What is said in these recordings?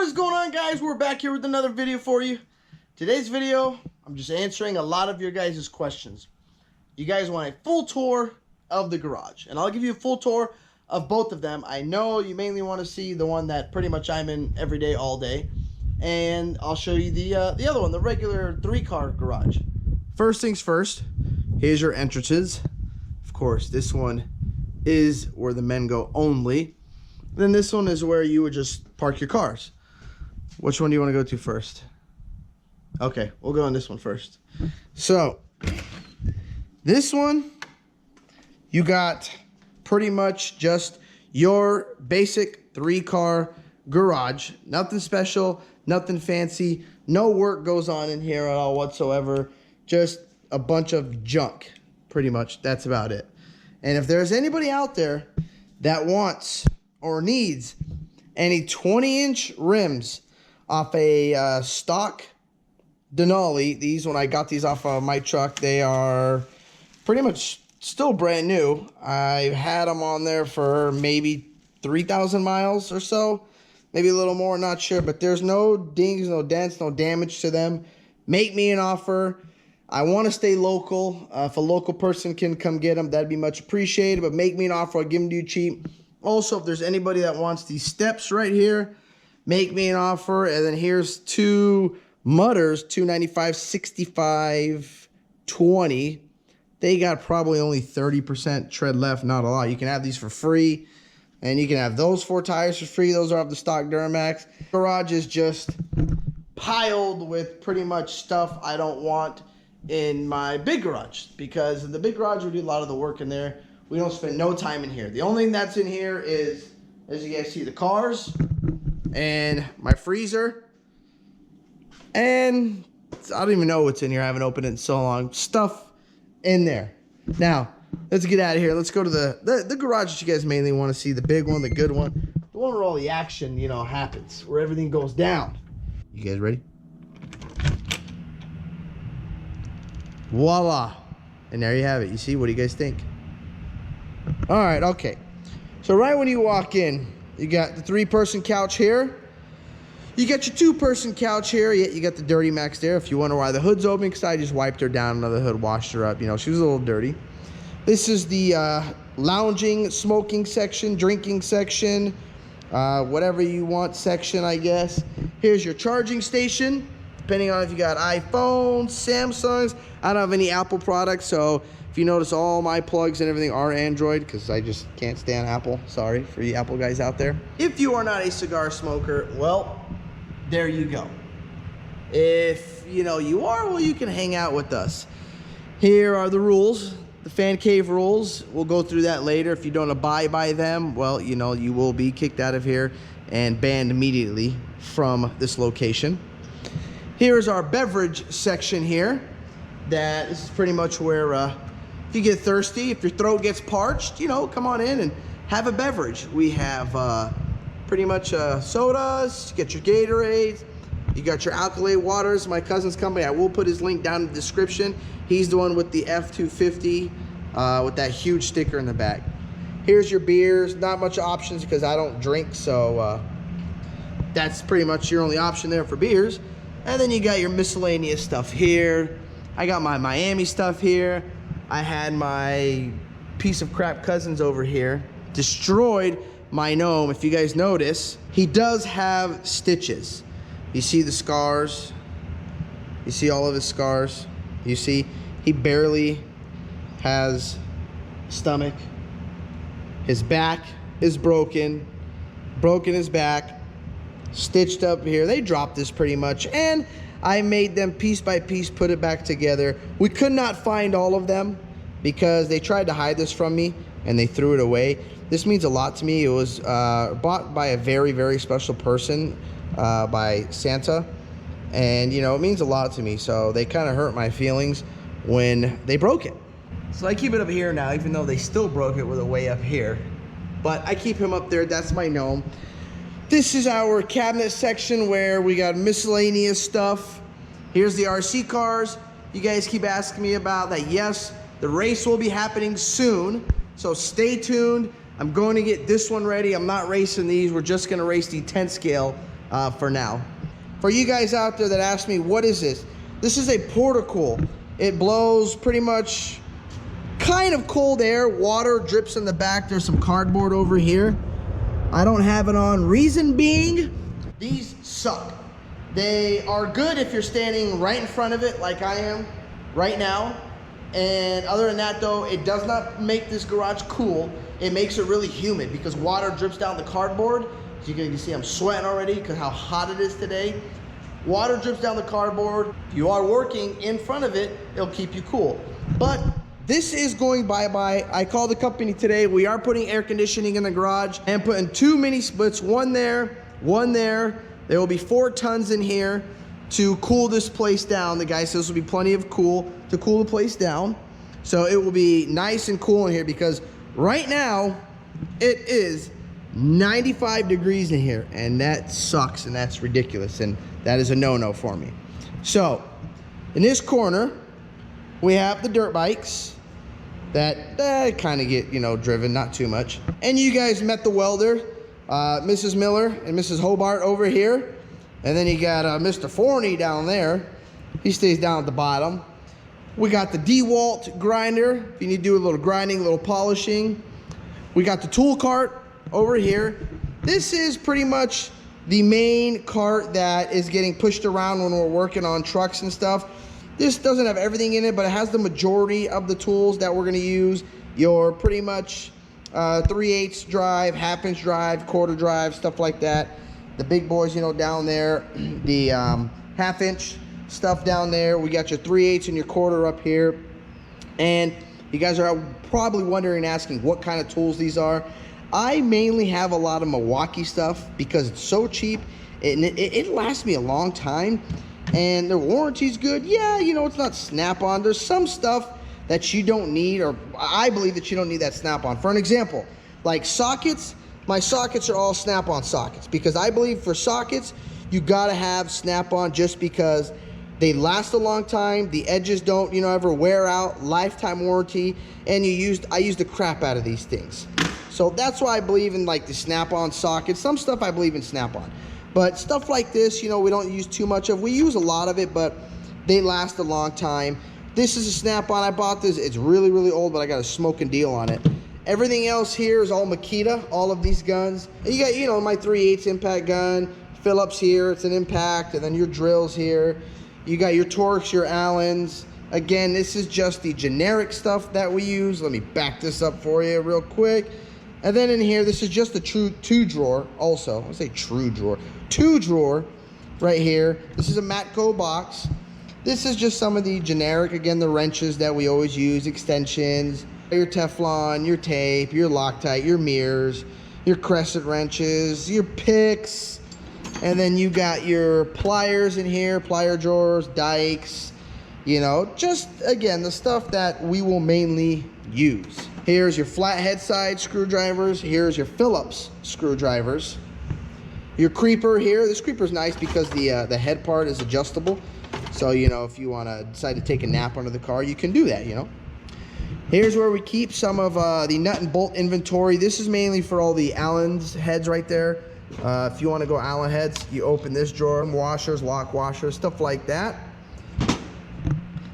What is going on, guys? We're back here with another video for you. Today's video, I'm just answering a lot of your guys' questions. You guys want a full tour of the garage, and I'll give you a full tour of both of them. I know you mainly want to see the one that pretty much I'm in every day, all day, and I'll show you the other one, the regular 3-car garage. First things first, here's your entrances. Of course, this one is where the men go only. Then this one is where you would just park your cars. Which one do you want to go to first? Okay, we'll go on this one first. So, this one, you got pretty much just your basic 3-car garage. Nothing special, nothing fancy. No work goes on in here at all whatsoever. Just a bunch of junk, pretty much. That's about it. And if there's anybody out there that wants or needs any 20-inch rims off a stock Denali, these, when I got these off of my truck, they are pretty much still brand new. I've had them on there for maybe 3,000 miles or so, maybe a little more, not sure, but there's no dings, no dents, no damage to them. Make me an offer. I want to stay local. If a local person can come get them, that'd be much appreciated, but make me an offer. I'll give them to you cheap. Also, if there's anybody that wants these steps right here, make me an offer. And then here's two Mudders, 295, 65, 20. They got probably only 30% tread left, not a lot. You can have these for free, and you can have those 4 tires for free. Those are off the stock Duramax. Garage is just piled with pretty much stuff I don't want in my big garage, because in the big garage we do a lot of the work in there. We don't spend no time in here. The only thing that's in here is, as you guys see, the cars and my freezer. And I don't even know what's in here. I haven't opened it in so long. Stuff in there. Now, let's get out of here. Let's go to the garage that you guys mainly want to see. The big one, the good one. The one where all the action, you know, happens. Where everything goes down. You guys ready? Voila. And there you have it. You see? What do you guys think? All right, okay. So right when you walk in, you got the 3-person couch here. You got your 2-person couch here. Yeah, you got the Dirty Max there. If you wonder why the hood's open, because I just wiped her down another hood, washed her up. You know, she was a little dirty. This is the lounging, smoking section, drinking section, whatever you want section, I guess. Here's your charging station, depending on if you got iPhones, Samsungs. I don't have any Apple products, so if you notice, all my plugs and everything are Android, because I just can't stand Apple. Sorry for you Apple guys out there. If you are not a cigar smoker, well, there you go. If you know you are, well, you can hang out with us. Here are the rules, the fan cave rules. We'll go through that later. If you don't abide by them, well, you know, you will be kicked out of here and banned immediately from this location. Here is our beverage section here. This is pretty much where if you get thirsty, if your throat gets parched, you know, come on in and have a beverage. We have pretty much sodas, you get your Gatorades, you got your Alkaline waters. My cousin's company, I will put his link down in the description. He's the one with the F250 with that huge sticker in the back. Here's your beers. Not much options because I don't drink, so that's pretty much your only option there for beers. And then you got your miscellaneous stuff here. I got my Miami stuff here. I had my piece of crap cousins over here. Destroyed my gnome. If you guys notice, he does have stitches. You see the scars? You see all of his scars? You see he barely has stomach. His back is broken. Broken his back. Stitched up here. They dropped this pretty much, and I made them piece by piece, put it back together. We could not find all of them because they tried to hide this from me and they threw it away. This means a lot to me. It was bought by a very, very special person, by Santa. And, you know, it means a lot to me. So they kind of hurt my feelings when they broke it. So I keep it up here now, even though they still broke it with it way up here. But I keep him up there. That's my gnome. This is our cabinet section where we got miscellaneous stuff. Here's the RC cars. You guys keep asking me about that. Yes, the race will be happening soon, so stay tuned. I'm going to get this one ready. I'm not racing these. We're just going to race the 10 scale for now. For you guys out there that ask me, what is this? This is a Portacool. It blows pretty much kind of cold air. Water drips in the back. There's some cardboard over here. I don't have it on. Reason being, these suck. They are good if you're standing right in front of it like I am right now. And other than that though, it does not make this garage cool. It makes it really humid because water drips down the cardboard. So you can see I'm sweating already because how hot it is today. Water drips down the cardboard. If you are working in front of it, it'll keep you cool. But this is going bye-bye. I called the company today. We are putting air conditioning in the garage and putting 2 mini splits, one there, one there. There will be 4 tons in here to cool this place down. The guy says there will be plenty of cool to cool the place down. So it will be nice and cool in here because right now it is 95 degrees in here, and that sucks and that's ridiculous, and that is a no-no for me. So in this corner we have the dirt bikes that kind of get, you know, driven, not too much. And you guys met the welder, Mrs. Miller and Mrs. Hobart over here. And then you got Mr. Forney down there. He stays down at the bottom. We got the DeWalt grinder, if you need to do a little grinding, a little polishing. We got the tool cart over here. This is pretty much the main cart that is getting pushed around when we're working on trucks and stuff. This doesn't have everything in it, but it has the majority of the tools that we're gonna use. Your pretty much 3/8 drive, 1/2 inch drive, quarter drive, stuff like that. The big boys, you know, down there. The 1/2 inch stuff down there. We got your 3/8 and your quarter up here. And you guys are probably wondering, asking what kind of tools these are. I mainly have a lot of Milwaukee stuff because it's so cheap and it lasts me a long time. And their warranty's good. Yeah, you know, it's not Snap-on. There's some stuff that you don't need, or I believe that you don't need that Snap-on. For an example, like sockets, my sockets are all Snap-on sockets because I believe for sockets, you gotta have Snap-on just because they last a long time. The edges don't, you know, ever wear out, lifetime warranty, and I use the crap out of these things. So that's why I believe in like the Snap-on sockets. Some stuff I believe in Snap-on. But stuff like this, you know, we don't use too much of. We use a lot of it, but they last a long time. This is a Snap-on. I bought this. It's really, really old, but I got a smoking deal on it. Everything else here is all Makita, all of these guns. And you got, you know, my 3/8 impact gun. Phillips here, it's an impact, and then your drills here. You got your Torx, your Allens. Again, this is just the generic stuff that we use. Let me back this up for you real quick. And then in here, this is just a true 2-drawer also. I say true drawer. 2-drawer right here. This is a Matco box. This is just some of the generic, again, the wrenches that we always use, extensions, your Teflon, your tape, your Loctite, your mirrors, your crescent wrenches, your picks, and then you got your pliers in here, plier drawers, dikes, you know, just, again, the stuff that we will mainly use. Here's your flathead side screwdrivers. Here's your Phillips screwdrivers. Your creeper here. This creeper is nice because the head part is adjustable. So, you know, if you want to decide to take a nap under the car, you can do that, you know. Here's where we keep some of the nut and bolt inventory. This is mainly for all the Allen's heads right there. If you want to go Allen heads, you open this drawer, washers, lock washers, stuff like that.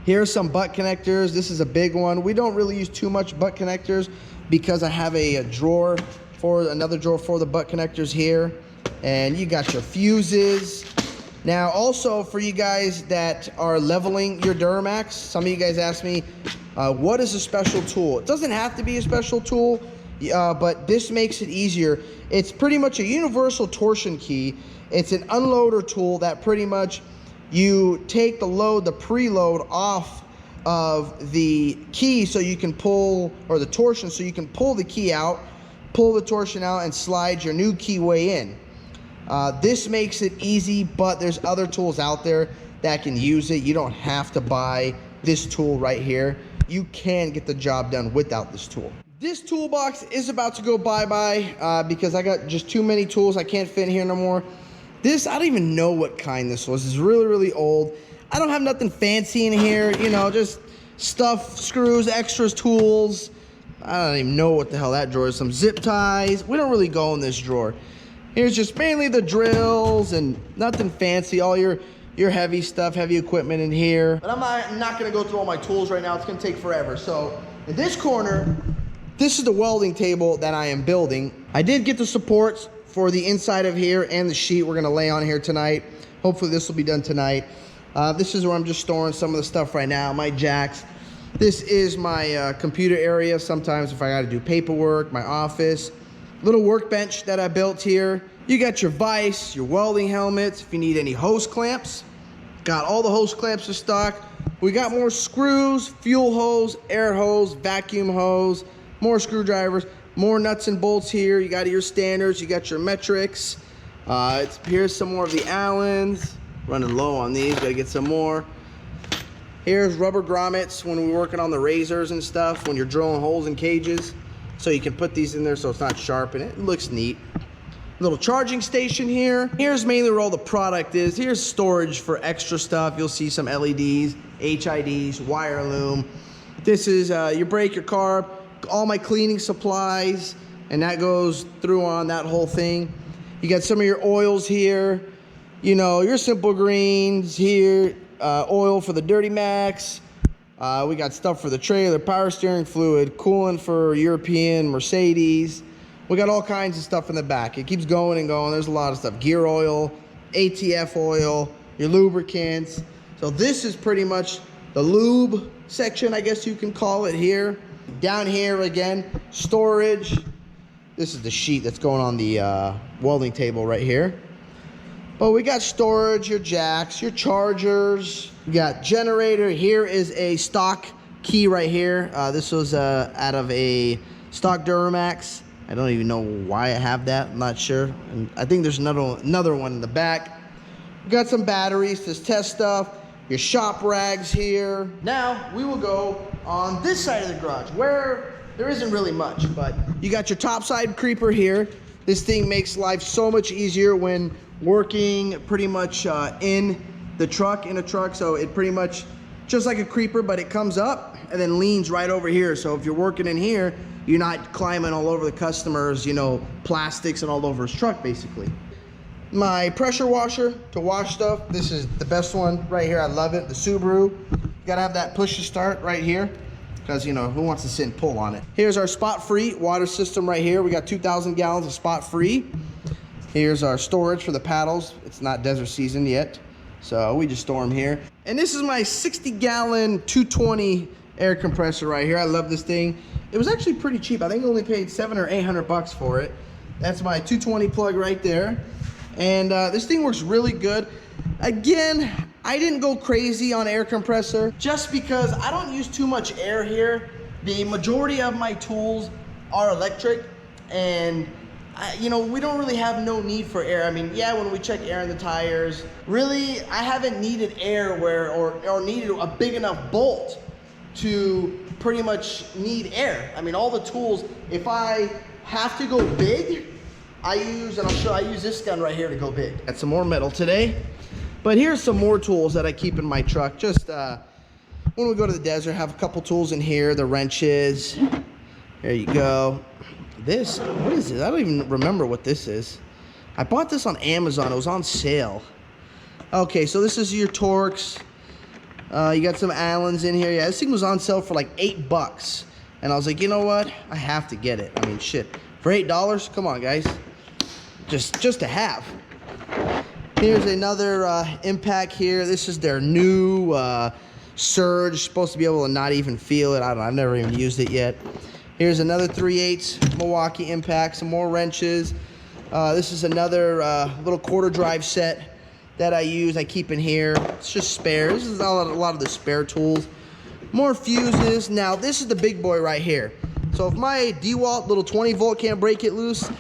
Here's some butt connectors. This is a big one. We don't really use too much butt connectors because I have a drawer for another drawer for the butt connectors here. And you got your fuses. Now also for you guys that are leveling your Duramax, some of you guys ask me, what is a special tool? It doesn't have to be a special tool, but this makes it easier. It's pretty much a universal torsion key. It's an unloader tool that pretty much you take the load, the preload off of the key so you can pull, or the torsion, so you can pull the key out, pull the torsion out and slide your new keyway in. This makes it easy, but there's other tools out there that can use it. You don't have to buy this tool right here. You can get the job done without this tool. This toolbox is about to go bye-bye because I got just too many tools. I can't fit in here no more. This, I don't even know what kind this was. It's really, really old. I don't have nothing fancy in here, you know, just stuff, screws, extras, tools. I don't even know what the hell that drawer is. Some zip ties. We don't really go in this drawer. Here's just mainly the drills and nothing fancy. All your heavy stuff, heavy equipment in here. But I'm not gonna go through all my tools right now. It's gonna take forever. So in this corner, this is the welding table that I am building. I did get the supports for the inside of here and the sheet we're gonna lay on here tonight. Hopefully this will be done tonight. This is where I'm just storing some of the stuff right now, my jacks. This is my computer area. Sometimes if I gotta do paperwork, my office. Little workbench that I built here. You got your vise, your welding helmets. If you need any hose clamps, got all the hose clamps in stock. We got more screws, fuel hose, air hose, vacuum hose, more screwdrivers, more nuts and bolts here. You got your standards, you got your metrics. Here's some more of the Allens. Running low on these, gotta get some more. Here's rubber grommets when we're working on the razors and stuff, when you're drilling holes in cages. So you can put these in there so it's not sharp and it looks neat. Little charging station here. Here's mainly where all the product is. Here's storage for extra stuff. You'll see some LEDs, HIDs, wire loom. This is your brake, your carb, all my cleaning supplies, and that goes through on that whole thing. You got some of your oils here. You know, your Simple Greens here, oil for the Dirty Max. We got stuff for the trailer, power steering fluid, coolant for European, Mercedes. We got all kinds of stuff in the back. It keeps going and going. There's a lot of stuff. Gear oil, ATF oil, your lubricants. So this is pretty much the lube section, I guess you can call it here. Down here again, storage. This is the sheet that's going on the welding table right here. But we got storage, your jacks, your chargers. We got generator. Here is a stock key right here. This was out of a stock Duramax. I don't even know why I have that. I'm not sure. And I think there's another one in the back. We got some batteries to test stuff. Your shop rags here. Now we will go on this side of the garage where there isn't really much, but you got your topside creeper here. This thing makes life so much easier when working pretty much in a truck. So it pretty much just like a creeper, but it comes up and then leans right over here. So if you're working in here, you're not climbing all over the customer's, you know, plastics and all over his truck, basically. My pressure washer to wash stuff. This is the best one right here. I love it. The Subaru. You gotta have that push to start right here because, you know, who wants to sit and pull on it? Here's our spot-free water system right here. We got 2,000 gallons of spot-free. Here's our storage for the paddles. It's not desert season yet, so we just store them here. And this is my 60-gallon 220 air compressor right here. I love this thing. It was actually pretty cheap. I think I only paid $700 or $800 for it. That's my 220 plug right there. And this thing works really good. Again, I didn't go crazy on air compressor just because I don't use too much air here. The majority of my tools are electric, and you know, we don't really have no need for air. I mean, yeah, when we check air in the tires, really, I haven't needed air or needed a big enough bolt to pretty much need air. I mean, all the tools, if I have to go big, I use this gun right here to go big. Got some more metal today. But here's some more tools that I keep in my truck. Just when we go to the desert, have a couple tools in here, the wrenches. There you go. This, what is this? I don't even remember what this is. I bought this on Amazon. It was on sale. Okay, so this is your Torx. You got some Allens in here. Yeah, this thing was on sale for like $8. And I was like, you know what? I have to get it. I mean, shit. For $8? Come on, guys. Just to have. Here's another impact here. This is their new Surge. Supposed to be able to not even feel it. I don't know. I've never even used it yet. Here's another 3/8 Milwaukee impact. Some more wrenches. This is another little quarter drive set that I use. I keep in here. It's just spares. This is a lot of the spare tools. More fuses. Now, this is the big boy right here. So if my DeWalt little 20 volt can't break it loose,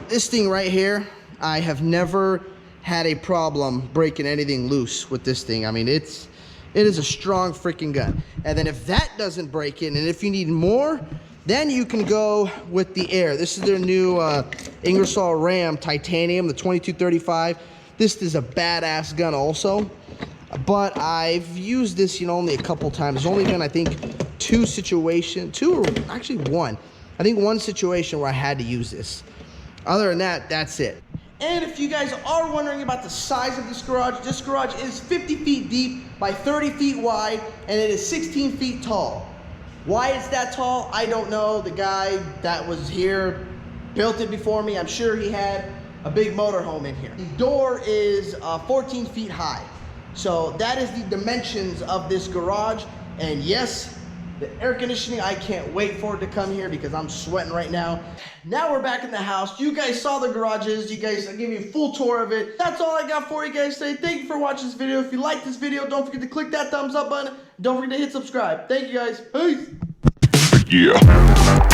this thing right here, I have never had a problem breaking anything loose with this thing. I mean, it is a strong freaking gun. And then if that doesn't break it, and if you need more, then you can go with the air. This is their new Ingersoll Ram Titanium, the 2235. This is a badass gun also. But I've used this, you know, only a couple times. There's only been, I think, one. I think one situation where I had to use this. Other than that, that's it. And if you guys are wondering about the size of this garage is 50 feet deep by 30 feet wide, and it is 16 feet tall. Why it's that tall, I don't know. The guy that was here built it before me. I'm sure he had a big motorhome in here. The door is 14 feet high. So that is the dimensions of this garage. And yes, the air conditioning, I can't wait for it to come here because I'm sweating right now. Now we're back in the house. You guys saw the garages. You guys, I gave you a full tour of it. That's all I got for you guys today. Thank you for watching this video. If you like this video, don't forget to click that thumbs up button. Don't forget to hit subscribe. Thank you guys. Peace. Yeah.